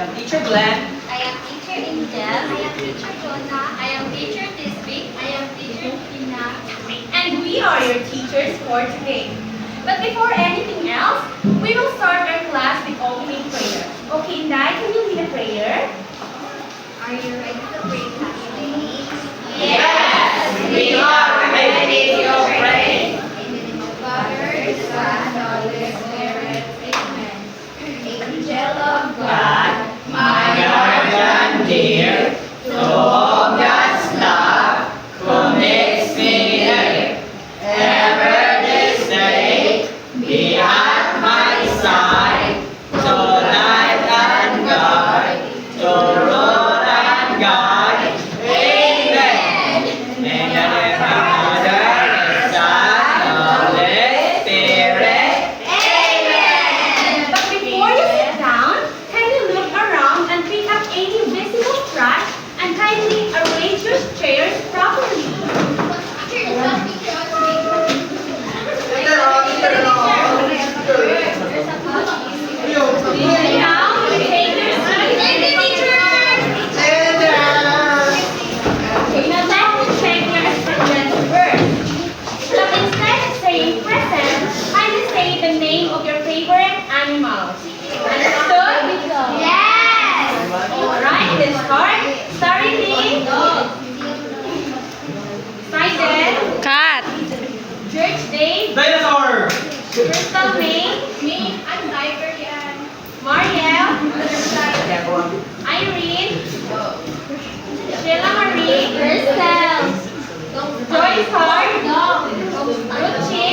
am Teacher Glenn. I am Teacher Angel. I am Teacher Jonah. I am Teacher Tisbik. I am Teacher Tina. And we are your teachers for today. But before anything else, we will start our class with opening prayer. Okay, Nai, can you lead a prayer? Are you ready to pray, classmates? Yes, we are ready to pray. In the name of Father, the Son, and the Holy Spirit. Amen. Angel of God, My guardian dear, to all God's love, who makes me near, ever this day, be at my side, to light and guide, to rule and guide. Amen. In the name of the Father, the Son, and the Holy Spirit. Amen! But before you sit down, kindly look around and pick up any visible trash and kindly arrange your chairs properly. Teacher, the class teacher wants to make And now, take your seat. Okay, now let's check your attendance first. So instead of saying present, kindly say the name of your favorite animal. Understood? Yes! Alright, let's start. Starting with Friday, Cat. George Day, Dinosaur! Crystal May, Me, I'm Iberian. Marielle, Irene, Sheila Marie, Crystal. Joyce Hart, Ruchi,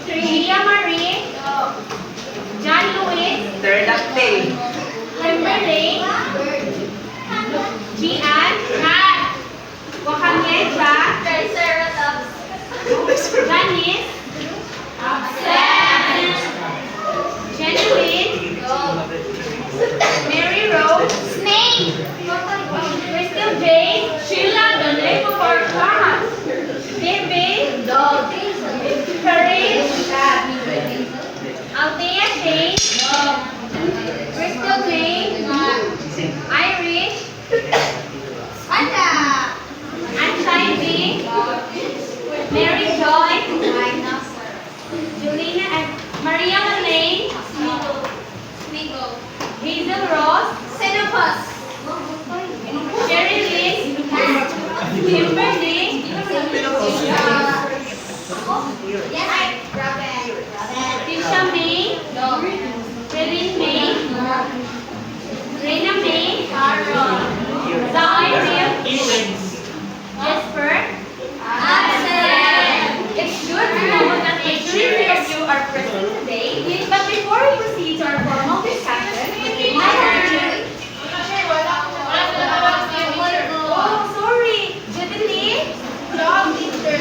Tria Marie, John Louis, Pterodactyl. Kimberly, Gian, Kat, Wakanyecha, Triceratops. Janice, Sam, Genevieve, Mary Rose, Snake. Crystal J, Sheila, the name of our class, David, Dog. Courage, Althea Shane, Crystal May, Irish, Panda. Anshai B, Mary Joy, Dinosaur. Julina and Maria Malay, Smeagol. Hazel Ross, Xenopus. Sherry Liz, Kimberly, Yes. Rabbit. Tisha May, Celine May, Reina May, Zahir, Jesper. It's good to know that majority of you are present today, but before we proceed to our formal discussion, I have Oh, sorry. Jubilee? Dog teacher.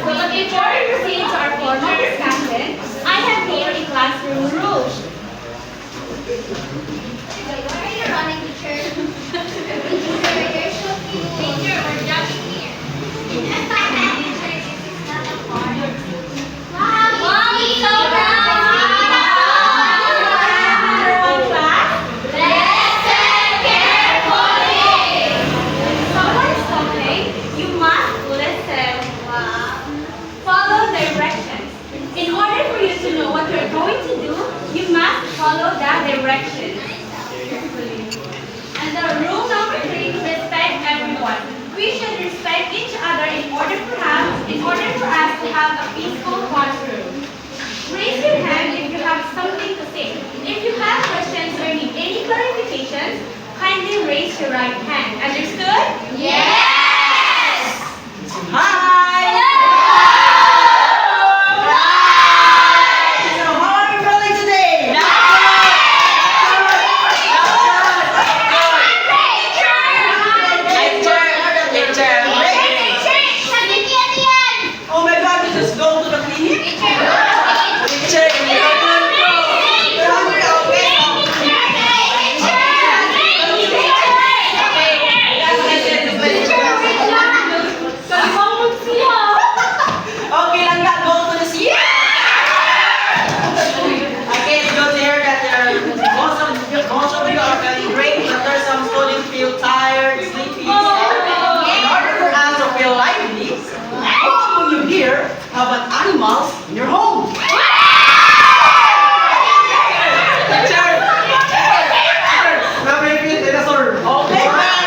Well, before we proceed to our formal discussion, I have here a classroom rules. Why are you running, teacher? Teacher, you're so cute. Teacher, we're jogging here. Teacher, this is not a park. Wow, it's so Number one class. Listen carefully. Someone is talking, you must listen. Follow directions. In order for you to know what you're going to do, you must follow the directions. And the rule number 3, respect everyone. We should respect each other in order for us to have a peaceful classroom. Raise your hand if you have something to say. If you have questions or need any clarifications, kindly raise your right hand. Understood? Yes. Hi! So how are you feeling today? Oh my God, you just go to the clinic? Teacher, animals in your home. Okay,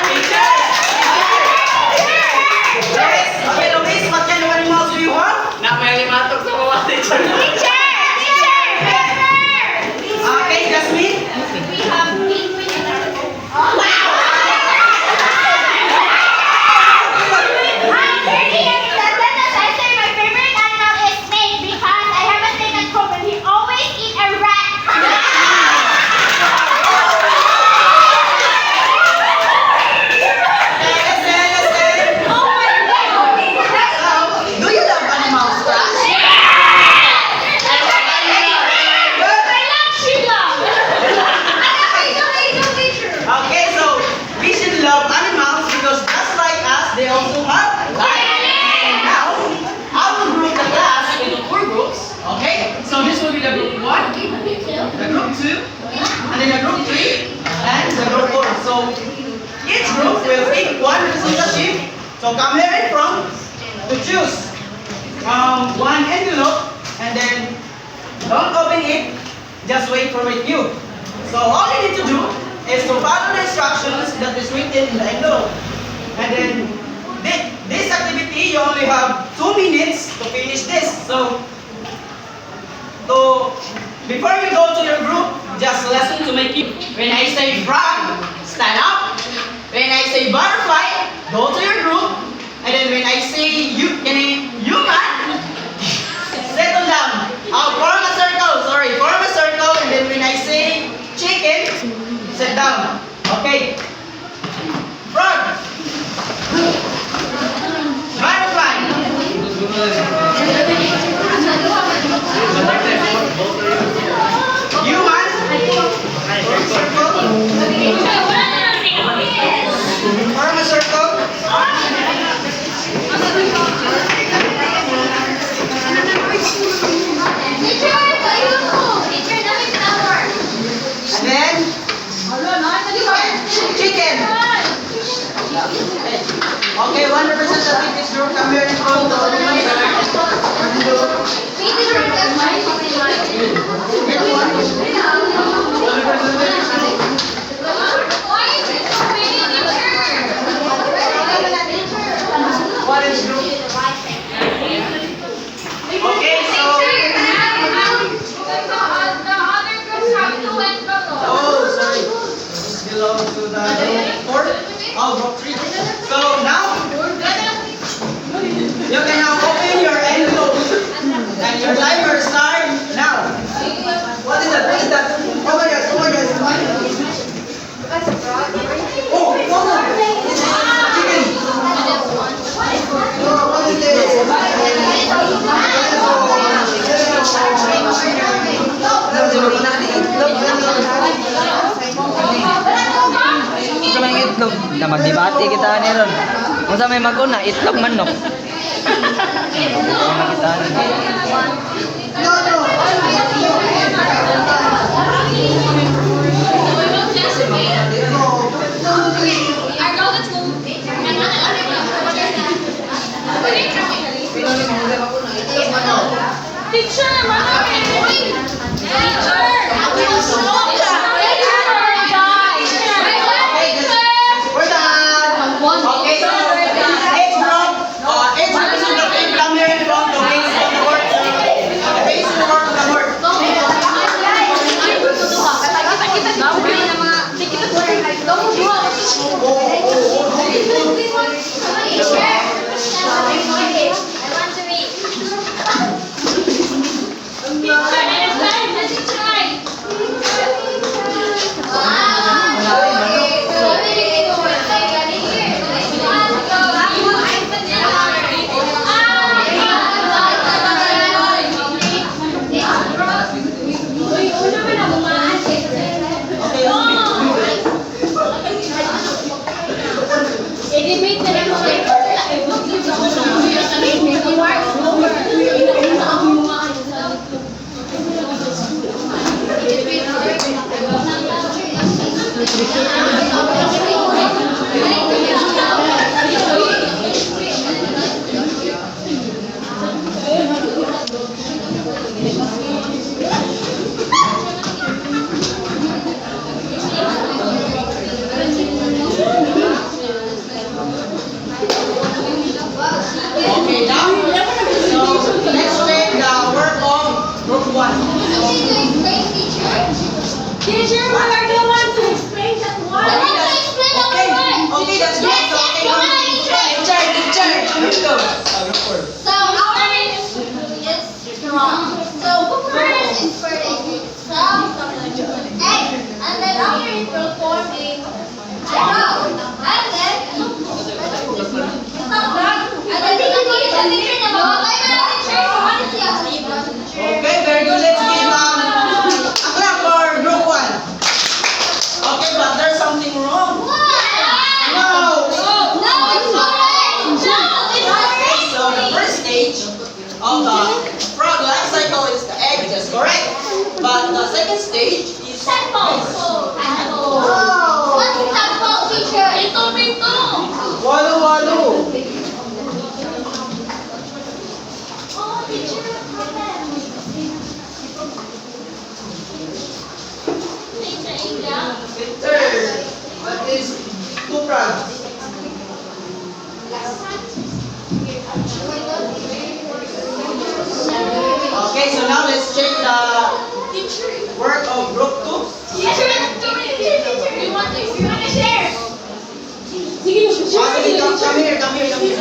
teacher. Okay, Luis, what kind of animals do you have? Okay, Jasmine. We have penguin in our home. Oh, I'm pretty excited as I say my favorite animal is snake because I have a snake at home and he always eat a rat. Listen. Oh my god! Do you love animals, class? I love Sheila. Okay, so we should love animals because just like us, they also have life. Now, I will group the class into 4 groups. Okay, so this will be the group 1, the group 2, and then the group 3, and the group 4. So each group will pick one representative. So come here in front to choose one envelope, and then don't open it. Just wait for my cue. So all you need to do is to follow the instructions that is written in the envelope. And then this activity, you only have 2 minutes to finish this. So before you go to your group, just listen to my cue. When I say frog, stand up. When I say butterfly, go to your group. And then when I say human, settle down. Form a circle. Form a circle. And then when I say chicken, sit down. Okay. Frog. Butterfly. Human. Form a circle. And then chicken. Okay, one representative this group come here in front. What is group? Okay, so oh, sorry. This belongs to the group 4. Oh, group 3. So now you can now open your envelope and your timer start now. What is that? What is that? Oh my God! Oh my God! Oh, it's chicken. Oh, what is Sa may itlog na magdibati kita ni ron. Kung sa may maguna itlog manok. Makita ni. No, no. Teacher, We're done. Okay, so each group, each representative come here in front to face on the board. Face on the board of the board. Teacher, we are the one to explain that one. I want to explain the Okay, word. okay, that's good. Yes, So, yes, okay, teacher. here you go. So our is strong. So first is for strong egg, and then after it will form a dog, and then Okay, very good. Let's give a clap for group 1. Okay, but there's something wrong. No. So the first stage of the frog life cycle is the egg, that's correct. But the second stage is walu-walu. Third, that is two frogs. Okay, so now let's check the work of group 2. Positive, come here, come here, come here.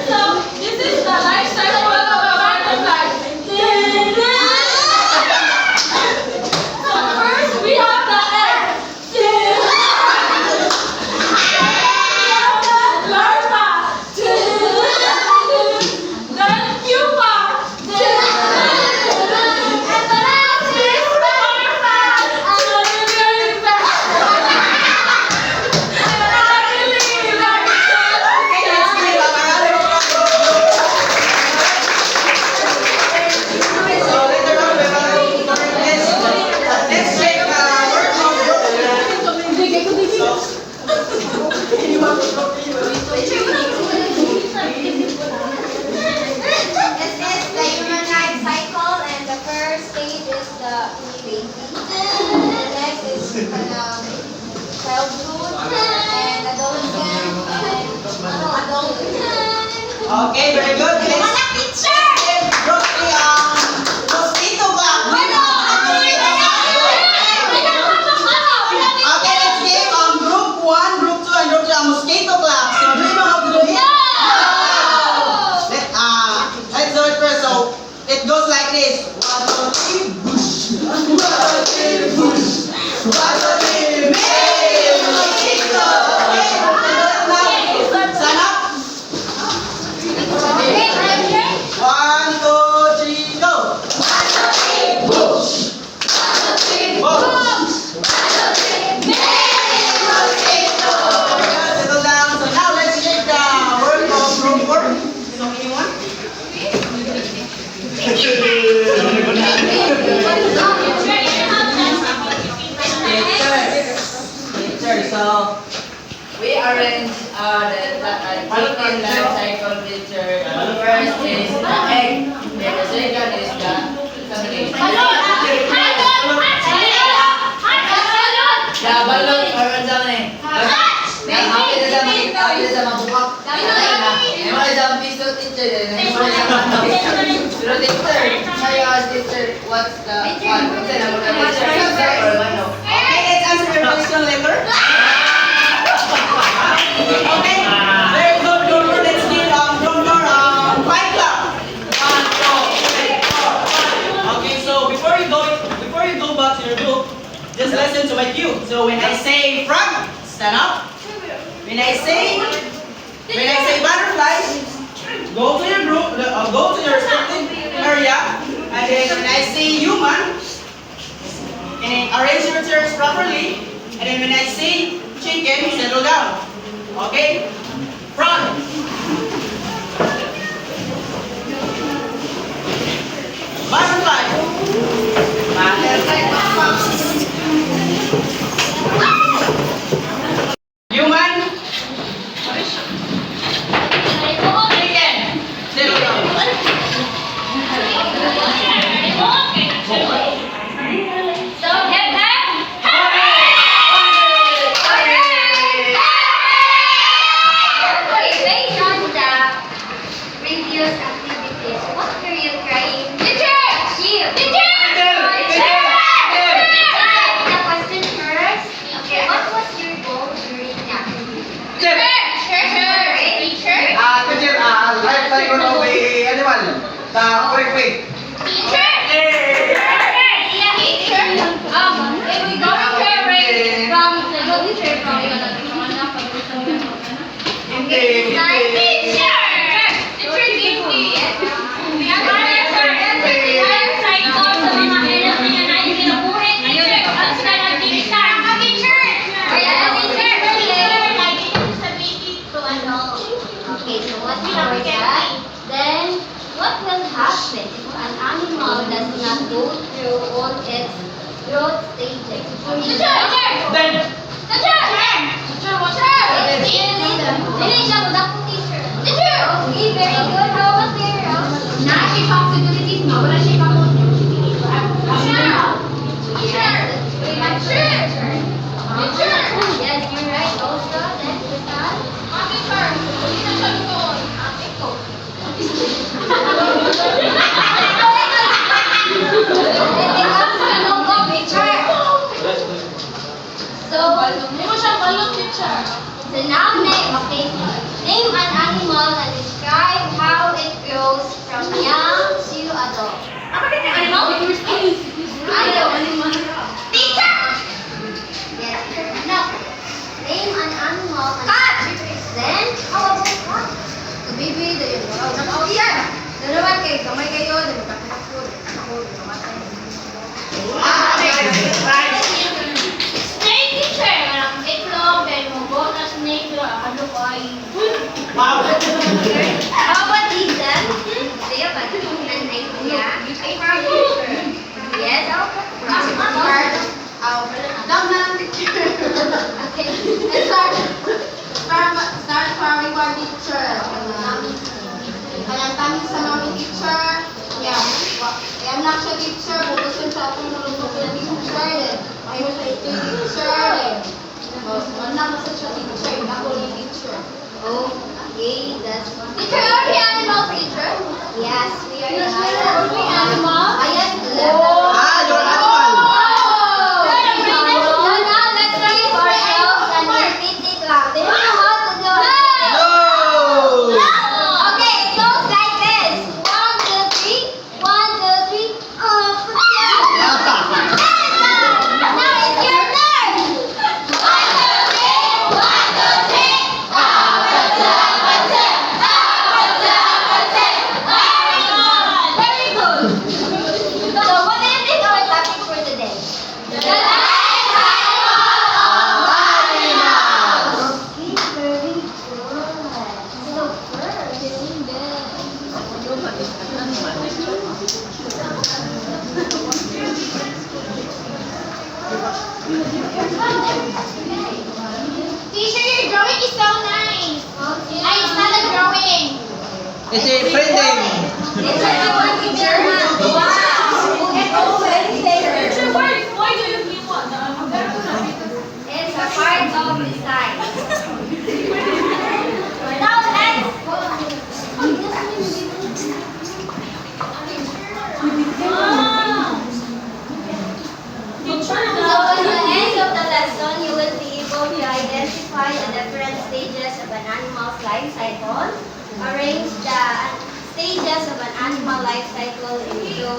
So, this is the life cycle of a butterfly. So, first we have the egg. Larva. Then pupa. And the last is butterfly. Okay, let's give a round of applause. So later on, let's check the work of group This is the human life cycle, and the first stage is the baby. The next is childhood and adolescent and adulthood. Okay, very good. Let's give group 3 mosquito clap. Okay, let's give group 1, group 2, and group 3 a mosquito clap. So do you know how to do it? Let's do it first. So it goes like this. Waddle-dee bush, waddle-dee bush, waddle-dee hey, mosquito. Okay, stand up. 1, 2, 3, go. Bush, bush. Settle down. So now let's check the work of group 4. Is anyone? Teacher, so we arrange the protein life cycle, teacher. The first is the egg, then the second is the termination. The balloon or ano sa mabukak. Ano sa piso, teacher. Pero teacher, sayo as teacher, what's the one? Okay, let's answer your question later. Okay, very good, good. Let's give drum roll, 5 clap. 1, 2, 3, 4, 5. Okay, so before you go back to your group, just listen to my cue. So when I say frog, stand up. When I say butterfly, go to your group, go to your respective area, and then when I say human, and then arrange your chairs properly, and then when I say chicken, settle down. Okay? Front. Butterfly. Human. Chicken. Settle down. So, head. Teacher! Teacher! If we go to a race from the teacher from teacher! Teacher, give me. We are cycle sa mga hirap niya na yung kinabuhin. Teacher, ang sila nagtilisan. Teacher! Teacher! Sa baby to ano. Okay, so what we know is that, then what will happen if an animal does not go through all its growth stages? Teacher! Dili siya budakong teacher. Teacher! Okay, very good. How about there? Na-achieve possibilities mo, wala siya kamot. Yes, you're right. Also, then with that, so now name, okay. Name an animal and describe how it grows from young to adult. Yes. No. Name an animal and then how about cat? Snake teacher! Itlog, then mugo na snake, ano pa How about these then? Do you have an idea? Yes, okay. Kaya kami sa mga teacher, yan lang siya teacher, butusin sa akong nalungkot na teacher, ayaw siya ito teacher, manang sa siya teacher, ako yung teacher. Okay, that's one. Teacher, are we animals, teacher? Yes, we are the Are we animals? Ayan, level. You're an animal. So now let's read ourselves and repeat it loud. Do you know how to do it? No! Okay, it goes like this. 1, 2, 3. 1, 2, 3. Now it's your turn. 1, 2, 3. 1, 2, 3. Very good. So what do you think our topic for today? The life cycle of animals. Okay, very good. So first, Teacher, your drawing is so nice. Ay, it's not a drawing. It's a printing. it's a one teacher. Wow. It's always there. Why do you feel what? It's a part of design. Now let's go. So at the end of the lesson, you will be able to identify the different stages of an animal's life cycle, arrange the stages of an animal life cycle into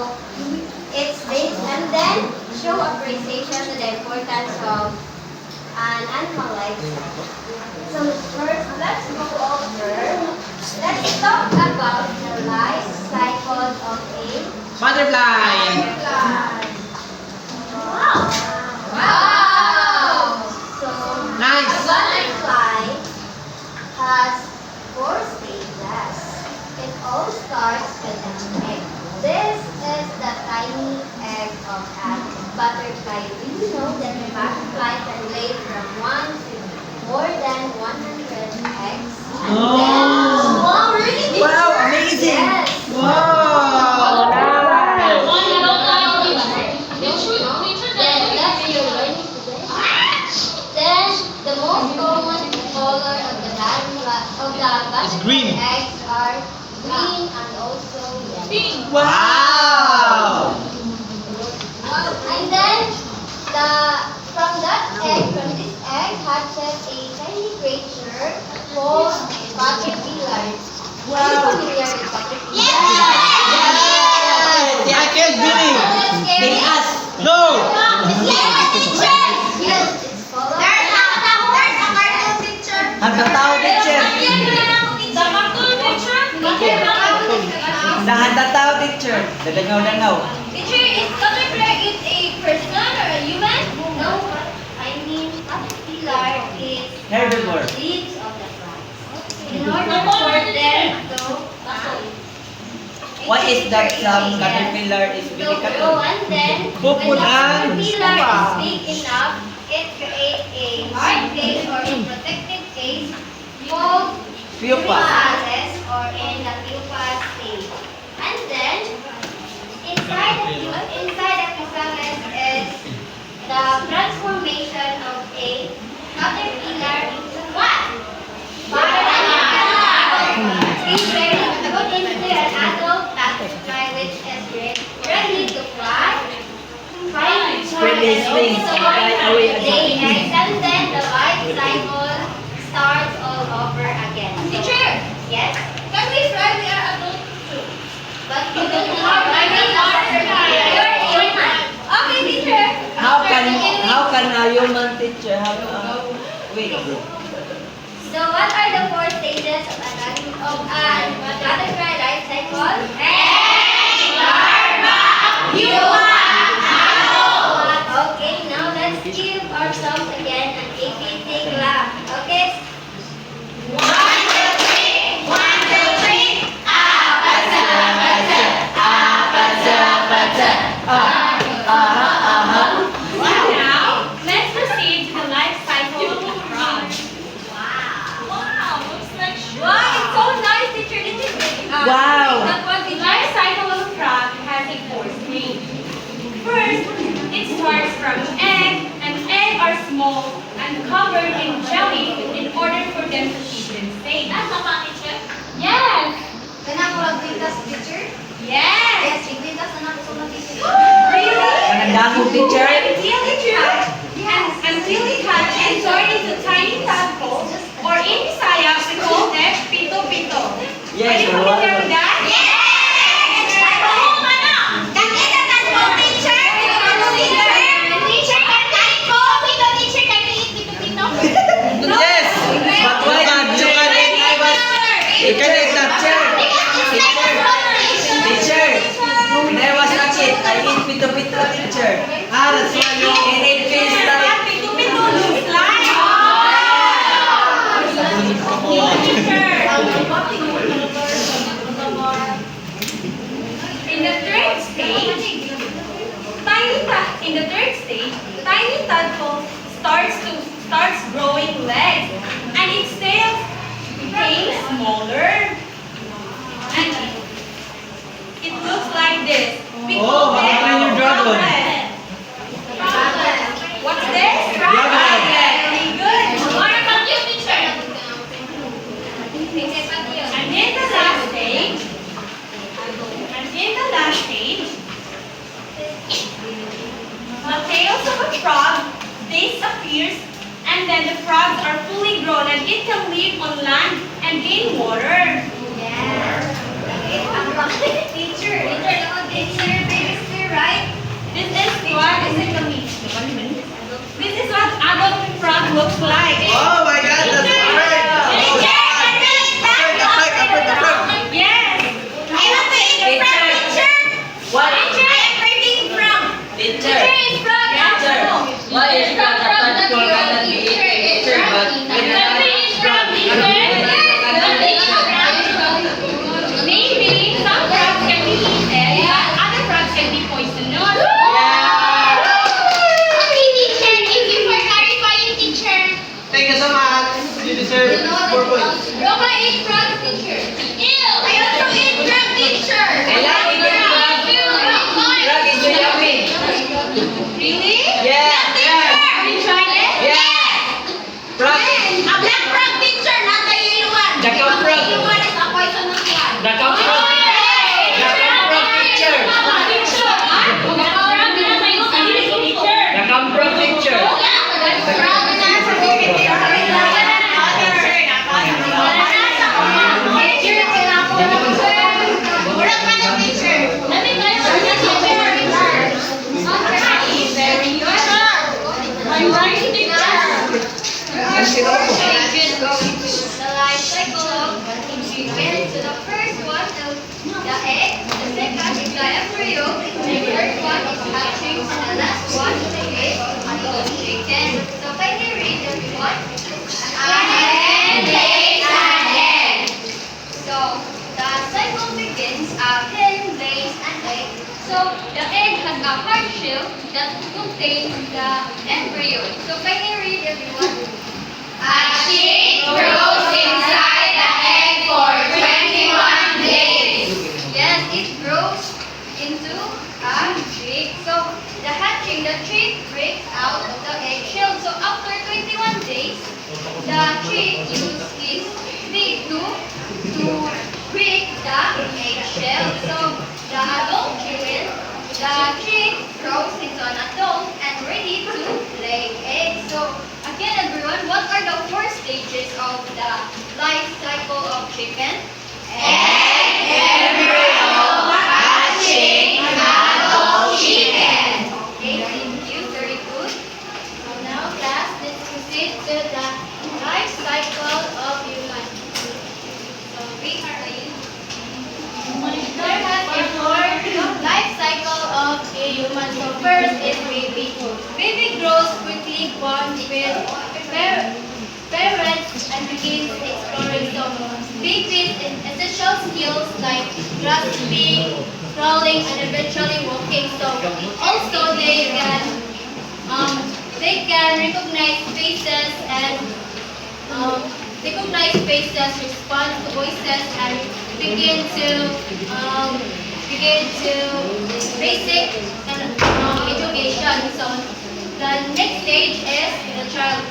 its stage, and then show appreciation to the importance of an animal life cycle. So first, let's go over. Let's talk about the life cycle of a Butterfly. butterfly. Wow. So Nice. a butterfly has 4 stages. It all starts with an egg. This is the tiny egg of a butterfly. Do you know that a butterfly can lay from 1 to more than 100 eggs? Oh. Wow, really? Wow, amazing. Yes. Wow. Then that's your learning today. Then the most common color of the butterfly green. eggs are green and also yellow. Wow. And then from this egg hatches a tiny creature called caterpillar. Are you familiar with caterpillar? Yes. Alright, Billy. They ask. No. Ang tataw, teacher. Ang tataw, teacher. Dadangaw-dangaw. Teacher, is caterpillar is a person or a human? No. I mean, caterpillar is Herbivore. leaves of the plant. In order for them to Why is that some caterpillar is to very grow, cut? and then Puput when the ang caterpillar is spa. big enough, it creates a hard case or a protective case called Pupa. chrysalis or in the pupa stage. And then inside the chrysalis is the transformation of a caterpillar into what? It's ready to put into an adult butterfly which is ready to fly. Spread his wings and fly away Lay again. eggs and then the life cycle starts all over again. Teacher! Yes? Can we fly? We are adults too. But you don't have You're human. Okay, teacher. How can a human teacher have a wait? So what are the four stages of an butterfly life cycle? Egg, larva, pupa, adult. Okay, now let's give ourselves again an ABC clap. Okay? 1, 2, 3. 1, 2, 3. Now, let's proceed to the life cycle of the frog. Wow. Looks like wow, it's so nice, teacher. Did you see? Wow. The life cycle of a frog has a four stage. First, it starts from egg, and eggs are small and covered in jelly in order for them to keep them safe. That's a teacher. Yes. teacher? Yes. Yes, igwitas na nato sa teacher. Really? Panandangog, teacher. Until it hatch and turn into tiny tadpoles, or in Bisaya, we call them pito-pito. Are Yes, you familiar with that? Yes. But why not? You can teacher. When I was a kid, I eat pito-pito, teacher. That's why you eat fish like. Pito-pito looks like. In the third stage, tiny tadpole starts growing legs, and its tail became smaller, and it looks like this. We call Oh, it how can you dragon? What's this? Dragon. Very good. And in the last stage, the tails of a frog disappears, and then the frogs are fully grown and it can live on land and in water. This is what adult frog looks like. Oh my God, that's hard. Yes. What? Teacher Teacher. is frog. Teacher. Why is that a tadpole cannot be eaten, teacher? But when a frog Maybe some frogs can be eaten, but other frogs can be poisonous. Thank you so much. You deserve 4 points. I love eating frog. Frog is so yummy. Really? Yeah. Yeah. Have you tried it? Yeah. Frog. The cow frog. The cow frog. The cow frog picture. The cow frog picture. chicken. So can you read everyone? A hen lays an egg. So the cycle begins. A hen lays an egg. So the egg has a hard shell that contains the embryo. So can you read everyone? A chick grows inside the egg for 21 days. Yes, it grows into a chick. So the hatching, the chick breaks out of the eggshell. So after 21 days, the chick uses its beak to break the eggshell. So the adult chicken, the chick grows into an adult and ready to lay eggs. So again, everyone, what are the 4 stages of the life cycle of chicken? Egg, embryo, hatching, adult chicken. Okay, thank you. Very good. So now, class, let's proceed to the life cycle of human. So, we are there has a 4 life cycle of a human. So first is baby. Baby grows quickly, bonds with parents, and begins exploring. So babies in essential skills like grasping, crawling, and eventually walking. So also they can recognize faces and respond to voices, and begin to basic education. So the next stage is the child.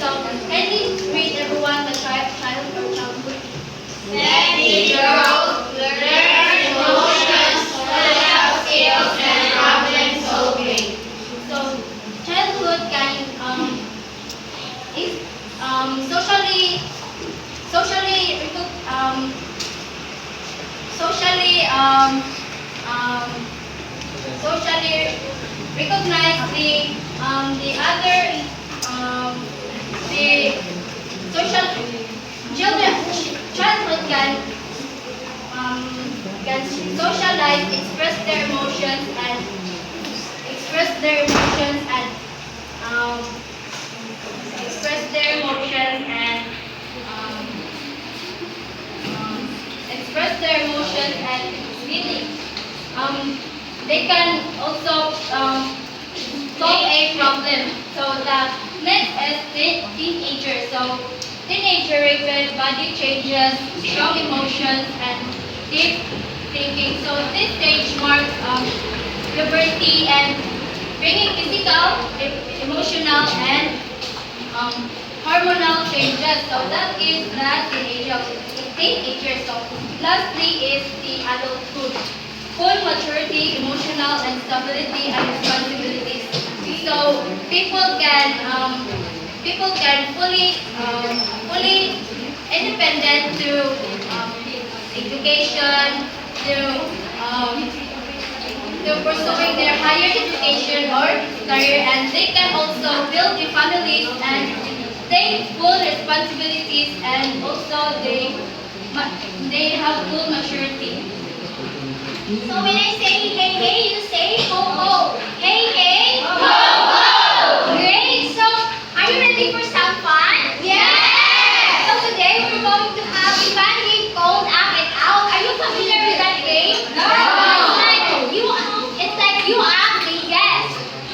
So can you read everyone the child or childhood? Then he grows, learns emotions, social skills, and problem solving. So childhood can is socially recognize the other the social childhood can socialize, express their emotions and express their emotions and um, express their emotions and express their emotions and feelings. They can also solve a problem. So the next is teenager. So teenager rapid body changes, strong emotions, and deep thinking. So this stage marks puberty and bringing physical, emotional, and hormonal changes. So that is the teenager. So lastly is the adulthood. Full maturity, emotional, and stability and responsibilities. So people can fully independent to education, to pursuing their higher education or career, and they can also build the families and take full responsibilities, and also they have full maturity. So when I say hey hey, you say ho ho. Hey hey, ho ho. Great. So are you ready for some fun? Yes! So today we're going to have a fun game called Up and Out. Are you familiar with that game? No. It's like you ask me yes.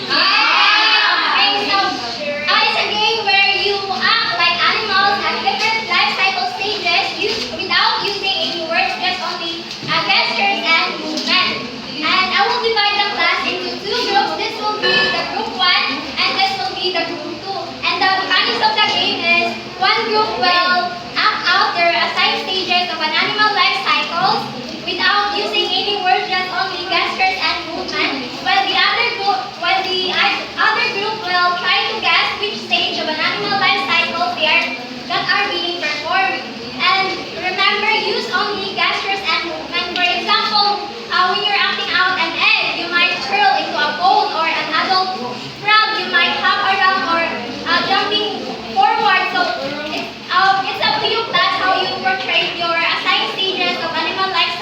Okay, so it's a game where you act like animals at different life cycle stages without using any words, just only gestures and movement. And I will divide the class into 2 groups. This will be the group 1 and this will be the group 2. And the mechanics of the game is one group will act out their assigned stages of an animal life cycle without using any words, just only gestures and movement. While the other group will try to guess which stage of an animal life cycle that are being performed. And remember, use only gestures and movement. For example, when you're acting out an egg, you might curl into a bowl, or an adult frog, you might hop around or jumping forward. So it's up to you, class, how you portray your assigned stages of animal life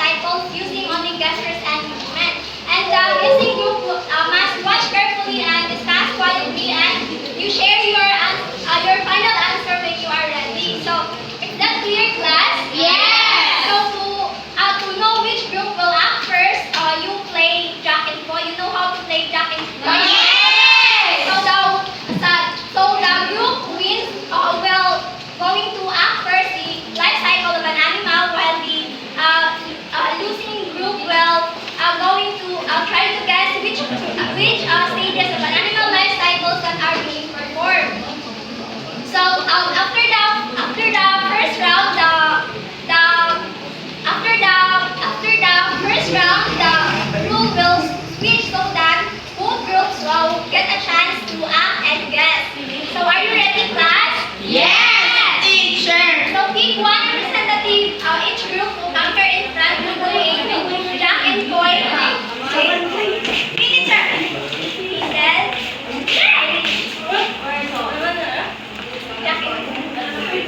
that are being performed. So after the first round, after the first round, the group will switch so that both groups will get a chance to act and guess. So are you ready, class? Yes, teacher. So pick one representative. Each group will counter in front of the game. Jack and Boy. Finisher. He said,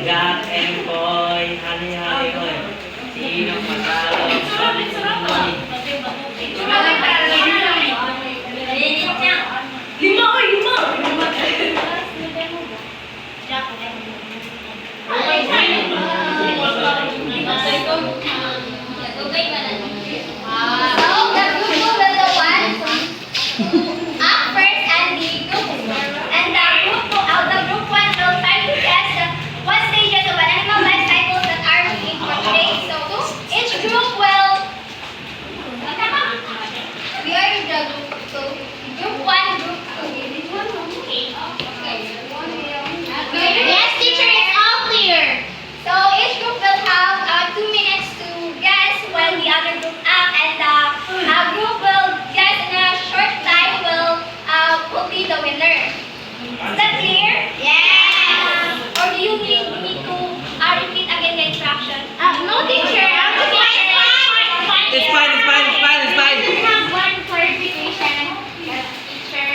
Jack and Boy, hali-hali oy. Sino matalo? So the group will the one act first and the group one will try to guess what stages of an animal life cycle that are being portrayed. So each group will we are in the group. So group one, group two. Yes, teacher, it's all clear. So each group will have 2 minutes to guess while the other group act, and the group will guess in a short time will be the winner. Is that clear? Yes. Or do you need to repeat again the instructions? No, teacher. It's fine. I have one clarification, teacher.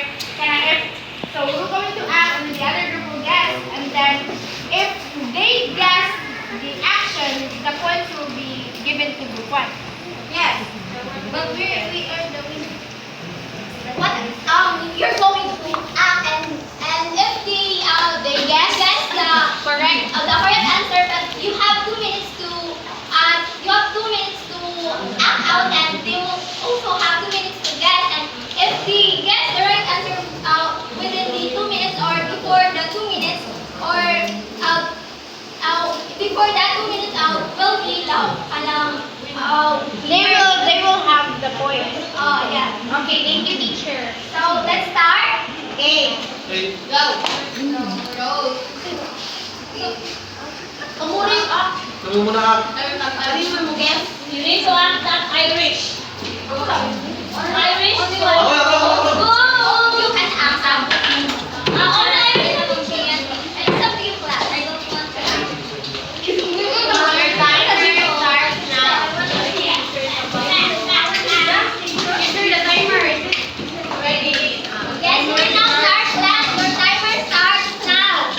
So we're going to act and the other group will guess, and then if they guess the action, the points will be given to group one. Yes. But we are the winner. What? You're going to act, and if they guess the correct answer, but you have 2 minutes to act out, and they will also have 2 minutes to guess. And if they guess the right answer within the 2 minutes or before the 2 minutes or before that 2 minutes will be They will have the point. yeah. Okay, thank you, teacher. So let's start. Okay, go. Kamuring up. Kamu muna ka. Guess. You need to act that Irish. Irish? You can ask them. All Irish. It's up to you, class. I don't want to ask. Your timer starts now. Enter the timer. Ready. Yes, you can now start, class. Your timer starts now.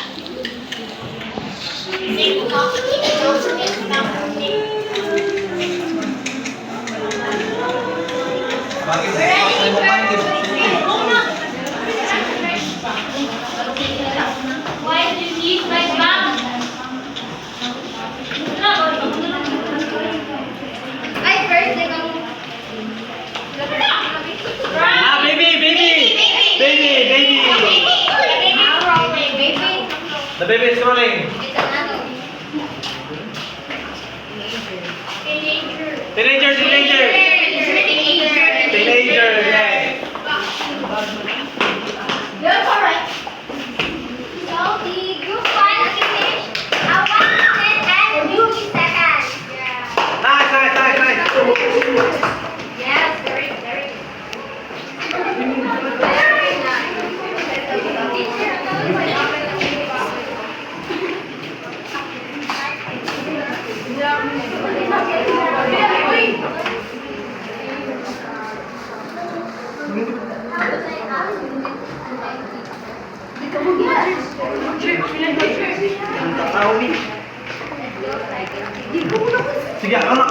Bakit sa may mapangkip? Why do you need my bag? I first, they go. Baby. The baby is rolling. It's another. Teenager. Teenager, yes. That's alright. So the group one finished 1 minute and 50 seconds. Yeah. Nice. Yes, very good. Very Sige, anak.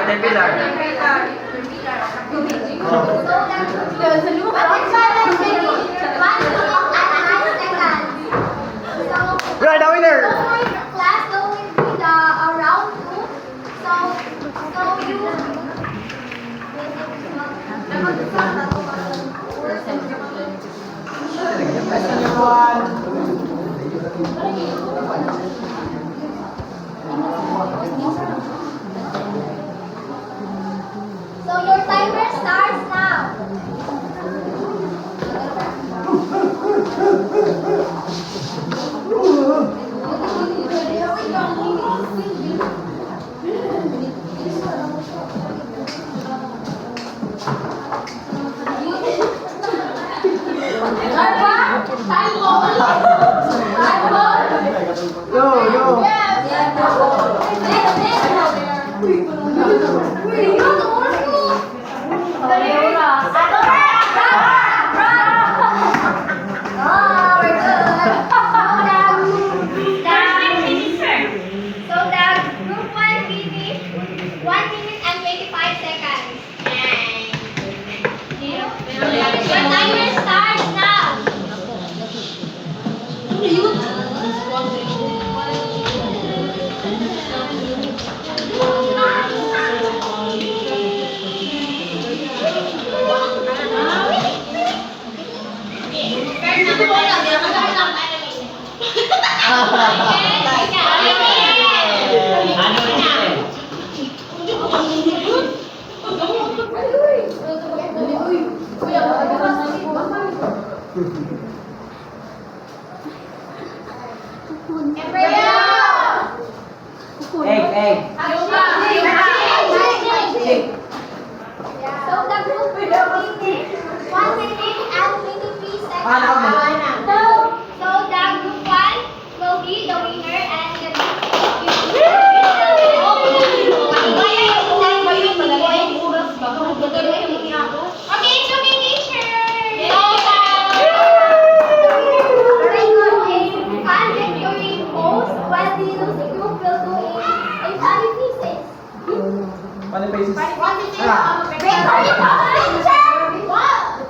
Caterpillar. Right, the winner! Class, so will be the round two. So your timer starts now. So the group 1 finished 1 minute and 25 seconds. Your timer starts now. Egg. So the group will finish 1 minute and 23 seconds. So the group 1 will be the winner and the group 2 Okay, it's okay, teacher. Very good. And victory post while the losing group will do a funny pieces. Paano pa isis? Victory post, teacher.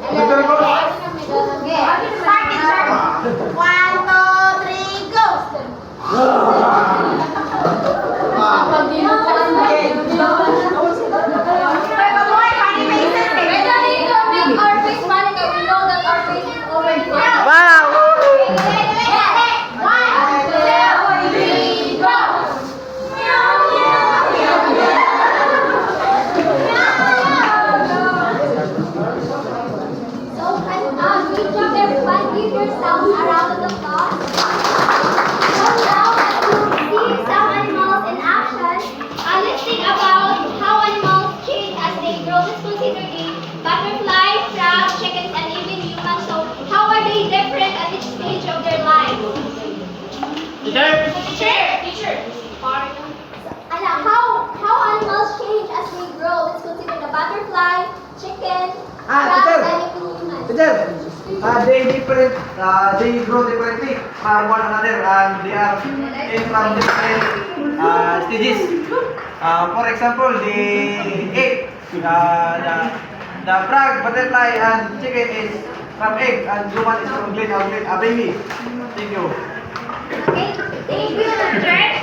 Victory post. Okay, start, teacher. 1, 2, 3, go. Wow! Give yourselves a round of applause. So now, see some animals in action. Let's think about how animals change as they grow. Let's consider the butterfly, crab, chickens, and even humans. So how are they different at each stage of their life? Teacher. How animals change as they grow? Let's consider the butterfly, chicken, crab, teacher. and even humans. Teacher, they grow differently from one another and they are in from different stages. For example, the egg, the frog, butterfly, and chicken is from egg and human is from a baby. Thank you. Okay, they return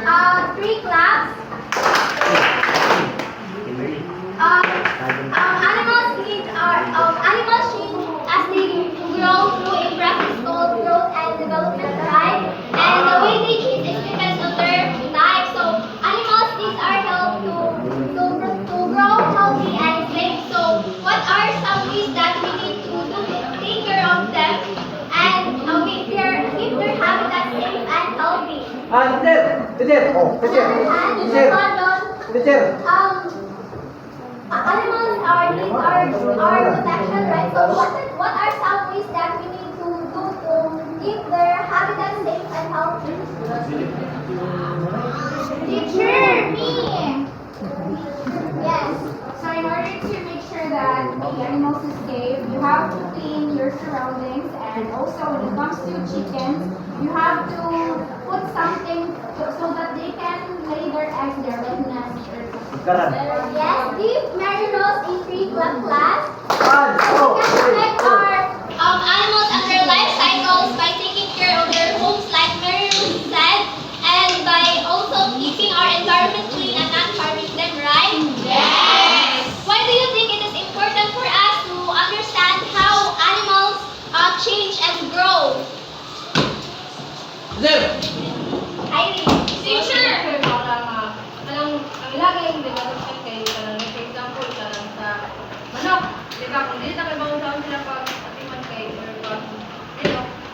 a 3 claps. Animals change as they grow through a process called growth and development, right? And the way they change is depends on their life. So animals needs our help to grow healthy and safe. So what are some ways that we need to do to take care of them and keep their habitat safe and healthy? Teacher. Animals need our protection, right? So what are some ways that we need to do to keep their habitat safe and healthy? Teacher, me. Yes. So in order to make sure that the animals is safe, you have to clean your surroundings, and also when it comes to chickens, you have to put something so that they can lay Pointer as their witness. Karan. Yes, give Mary Rose a free class. Oh, Respect our Animals and their life cycles by taking care of their homes, like Mary Ruth said, and by also keeping our environment clean and not harming them, right? Yes. Why do you think it is important for us to understand how animals change and grow? Teacher! Ang laging development kayo kanang for example kanang sa manok, di ba kung dili ta kay bawon taon sila pag atiman kay or pag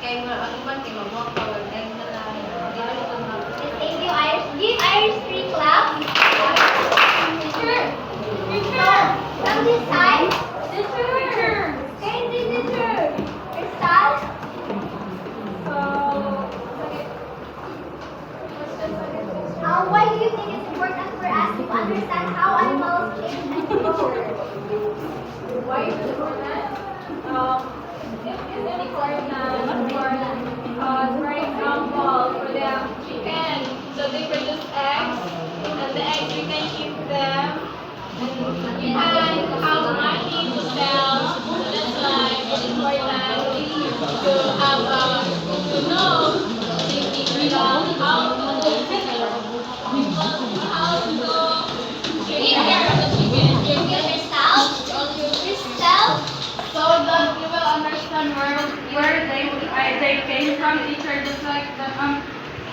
kay atiman kay magwak pa or kay na di na mo kun Thank you, Iris. Give Iris free clap. teacher. Teacher. From this side. Teacher. Hey, teacher. Crystal. Why do you think it's important for us to understand how animals change and grow? why is it important? It is important for example, for the chicken, so they produce eggs, and the eggs we can keep them, and how money to sell. So that's why it's important to have to know how to take care of the chicken. Give Crystal. So that you will understand where they came from, teacher, just like the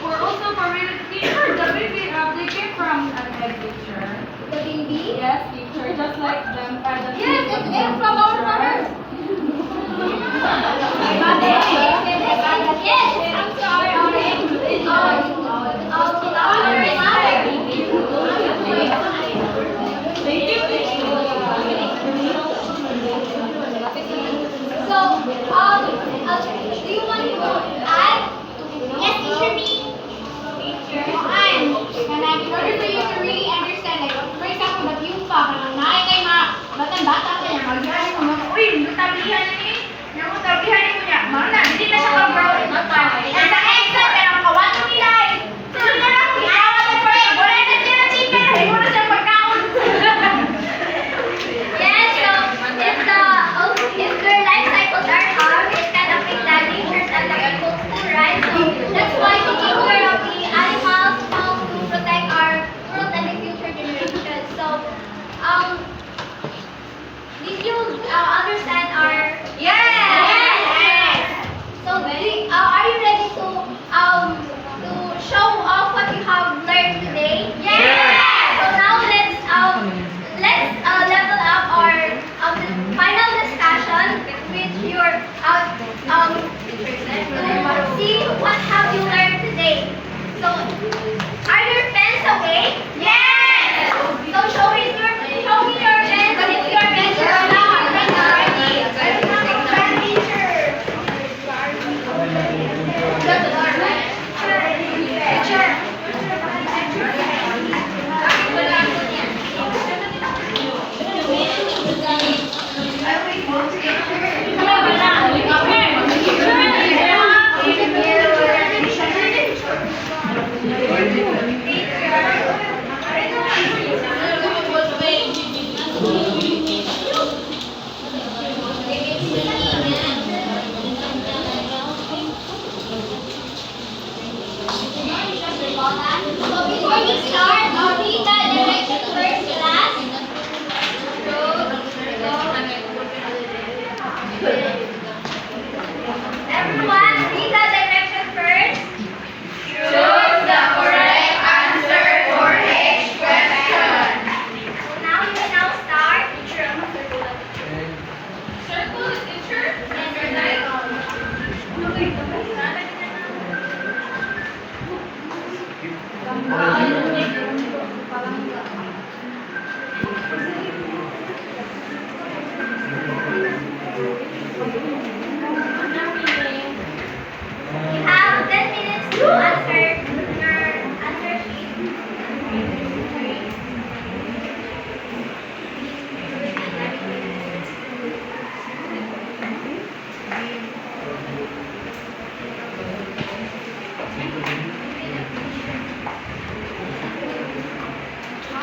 or also for me, teacher, the baby they came from an egg, teacher. The baby. Yes, teacher, just like them. Yes, it came from our mother. Yes, it comes to our egg. So, do you want to add? Yes, teacher me. And in order for you to really understand, like, for example, the pupa, kanang naay kay bata ka niya, mag-iari mo, uy, nutablihan ni, nutablihan ni mo niya, na, hindi na siya mag-grow. And the egg said, kaya makawato nila, sunod na lang,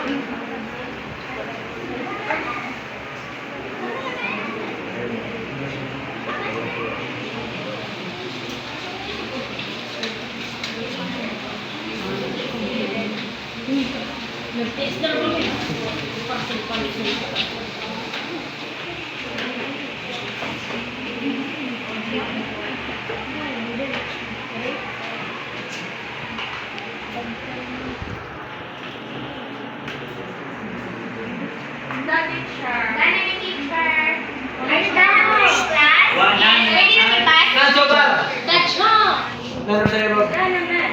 Dynamic teacher. Dynamic teacher. Are you done with your class? Wala na. Ready to be back? Nasobar! That's wrong. Meron tayo ba? Done naman.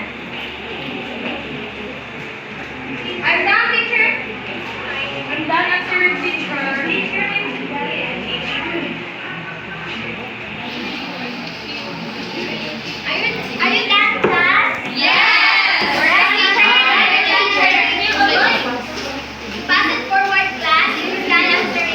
I'm done, teacher. I'm done after teacher. Teacher. Are you done, class? Yes. Alright, teacher. Pass it forward, class. You're done after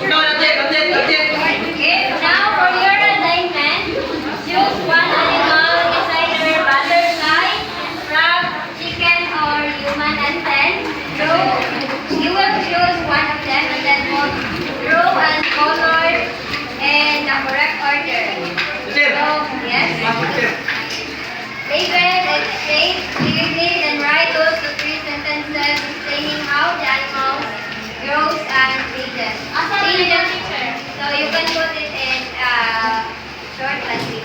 No, that's it, that's it, that's it. Now for your assignment, choose one animal, it's either butterfly, frog, chicken, or human, and then you will choose one of them and then draw and color in the correct order. Sir. So, yes. Sir. David, explain clearly and write those 3 sentences explaining how the animal grows and feeds. So you can put it in short language.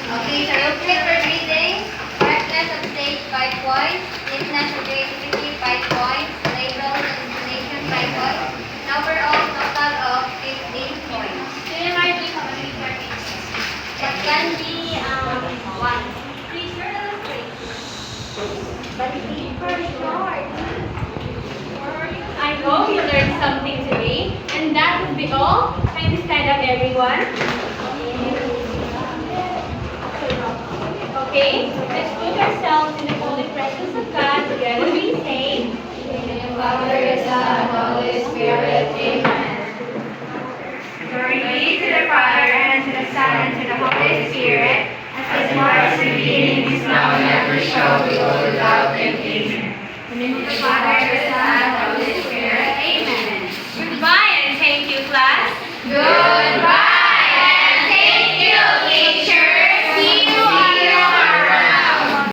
Okay, so you click for reading, correctness of stage 5 points, neatness of creativity 5 points, labels and explanation 5 points, and overall total of 15 points. It can be 1. But it's very short. I hope you learned something today. And that would be all. Kindly stand up, everyone. Okay, let's put ourselves in the holy presence of God together. We say, Father, Son, Holy Spirit. Amen. Glory be to the Father, and to the Son, and to the Holy Spirit, as it was in the beginning, is now, and ever shall be, world without end. Amen. In the name of the Father, the Son, and the Holy Spirit. Amen. goodbye and thank you, class. Good.